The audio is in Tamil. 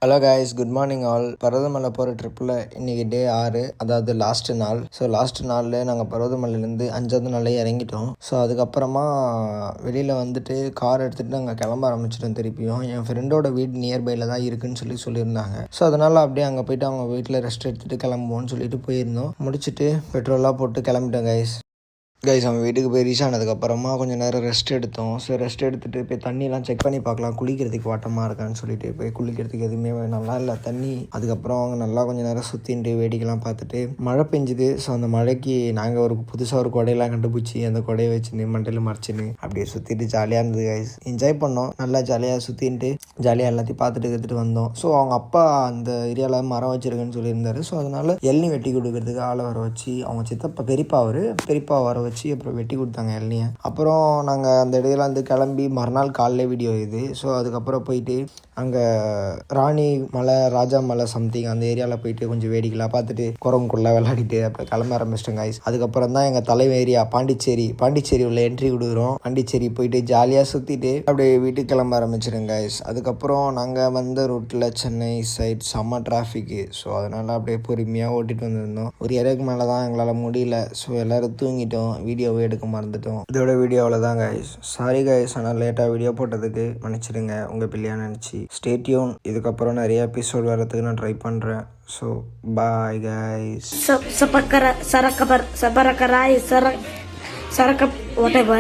Hello guys, good morning all. Parvatamalai போகிற ட்ரிப்பில் இன்றைக்கி டே 6, அதாவது லாஸ்ட்டு நாள். ஸோ லாஸ்ட்டு நாளில் நாங்கள் பர்வதமலையிலேருந்து 5வது நாளே இறங்கிட்டோம். ஸோ அதுக்கப்புறமா வெளியில் வந்துட்டு கார் எடுத்துகிட்டு நாங்கள் கிளம்ப ஆரம்பிச்சிட்டோம். திருப்பியும் என் ஃப்ரெண்டோட வீடு நியர்பையில் தான் இருக்குதுன்னு சொல்லியிருந்தாங்க. ஸோ அதனால் அப்படியே அங்கே போய்ட்டு அவங்க வீட்டில் ரெஸ்ட் எடுத்துகிட்டு கிளம்புவோன்னு சொல்லிட்டு போயிருந்தோம். முடிச்சுட்டு பெட்ரோலாக போட்டு கிளம்பிட்டோம் கைஸ். அவன் வீட்டுக்கு போய் ரீச் ஆனதுக்கப்புறமா கொஞ்சம் நேரம் ரெஸ்ட் எடுத்தோம். ஸோ ரெஸ்ட் எடுத்துகிட்டு போய் தண்ணிலாம் செக் பண்ணி பார்க்கலாம், குளிக்கிறதுக்கு வாட்டமாக இருக்கான்னு சொல்லிட்டு போய் குளிக்கிறதுக்கு எதுவுமே நல்லா இல்லை தண்ணி. அதுக்கப்புறம் அவங்க நல்லா கொஞ்சம் நேரம் சுற்றிட்டு வேடிக்கைலாம் பார்த்துட்டு மழை பெஞ்சுது. ஸோ அந்த மழைக்கு நாங்கள் புதுசாக ஒரு கொடையெல்லாம் கண்டுபிடிச்சி அந்த கொடையை வச்சுன்னு மண்டையில் மறைச்சின்னு அப்படியே சுற்றிட்டு ஜாலியாக இருந்தது கைஸ். என்ஜாய் பண்ணோம், நல்லா ஜாலியாக சுற்றின்ட்டு ஜாலியாக எல்லாத்தையும் பார்த்துட்டு எடுத்துகிட்டு வந்தோம். ஸோ அவங்க அப்பா அந்த ஏரியாவில் மரம் வச்சுருக்குன்னு சொல்லியிருந்தாரு. ஸோ அதனால் எள்ளி வெட்டி கொடுக்கறதுக்கு ஆளை வர வச்சு அவங்க சித்தப்பா பெரியப்பா வர வச்சு அப்புறம் வெட்டி கொடுத்தாங்க இளநியை. அப்புறம் நாங்கள் அந்த இடத்துல வந்து கிளம்பி மறுநாள் காலைல வீடியோ இது. ஸோ அதுக்கப்புறம் போயிட்டு அங்கே ராணி மலை, ராஜா மலை சம்திங் அந்த ஏரியாவில் போயிட்டு கொஞ்சம் வேடிக்கைலாம் பார்த்துட்டு குரங்குக்குள்ளே விளையாடிட்டு அப்புறம் கிளம்ப ஆரம்பிச்சிட்டோம் கைஸ். அதுக்கப்புறம் தான் எங்கள் தலைமை ஏரியா பாண்டிச்சேரி உள்ள என்ட்ரி கொடுக்குறோம். பாண்டிச்சேரி போயிட்டு ஜாலியாக சுற்றிட்டு அப்படியே வீட்டுக்கு கிளம்ப ஆரம்பிச்சிடுங்க கைஸ். அதுக்கப்புறம் நாங்கள் வந்த ரூட்டில் சென்னை சைட் செம்ம டிராஃபிக்கு. ஸோ அதனால் அப்படியே பொறுமையாக ஓட்டிகிட்டு வந்திருந்தோம். ஒரு இறக்கு மேலே தான் எங்களால் முடியல. ஸோ எல்லோரும் தூங்கிட்டோம், வீடியோவே எடுக்க மறந்துட்டோம். இதோட வீடியோவில் தான் கைஸ். சாரி கைஸ், ஆனால் லேட்டாக வீடியோ போட்டதுக்கு மன்னிச்சிடுங்க உங்கள் பிள்ளையாக நினச்சி. Stay tuned. இதுக்கப்புறம் நிறைய எபிசோட் வரதுக்கு நான் ட்ரை பண்ணுறேன். So bye guys. சரக்க whatever.